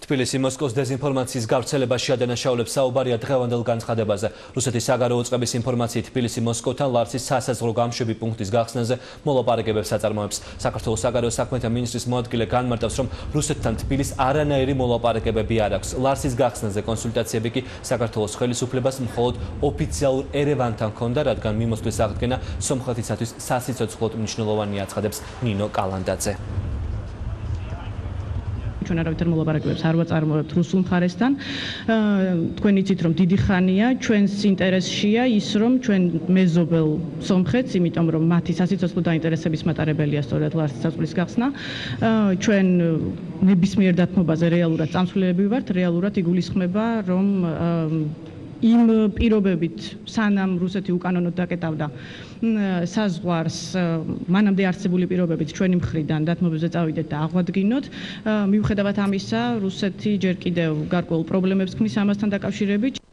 თბილისი მოსკოვის დეზინფორმაციის გავრცელებაში ადანაშაულებს საუბარია დღევანდელ განცხადებაზე. რუსეთის საგარეო უწყების ინფორმაციით თბილისი მოსკოვთან ლარსის სასაზღვრო გამშვები პუნქტის გახსნაზე მოლაპარაკებებს აწარმოებს. საქართველოს საგარეო საქმეთა მინისტრის მოადგილე განმარტავს, რომ რუსეთთან თბილისს არანაირი მოლაპარაკებები არ აქვს. ლარსის გახსნაზე კონსულტაციები კი საქართველოს ხელისუფლებას მხოლოდ ოფიციალურ ერევანთან ჰქონდა, რადგან მიმოსვლის აღდგენა სომხეთისათვის სასიცოცხლოდ მნიშვნელოვანია, აცხადებს ნინო კალანდაძე. ჩვენ არავითარ მოლაპარაკებებს არ ვაწარმოებთ რუსულ მხარესთან. თქვენ იცით, რომ დიდი ხანია ჩვენს ინტერესშია ის, რომ ჩვენ მეზობელ სომხეთს, იმიტომ რომ მათი სასიცოცხლო დაინტერესების მატარებელია სწორედ ლარსის სასწვლის გახსნა. ჩვენ ნებისმიერ დათმობაზე რეალურად წამსვლელები ვართ, რეალურად იგულისხმება, რომ იმ პირობებით, სანამ რუსეთი უკანონოდ დაკეტავდა საზღვარს, მანამდე არსებული პირობებით ჩვენი მხრიდან დათმობებზე წავიდეთ და აღვადგინოთ. მიუხედავად ამისა, რუსეთი ჯერ კიდევ გარკვეულ პრობლემებს ქმნის ამასთან დაკავშირებით.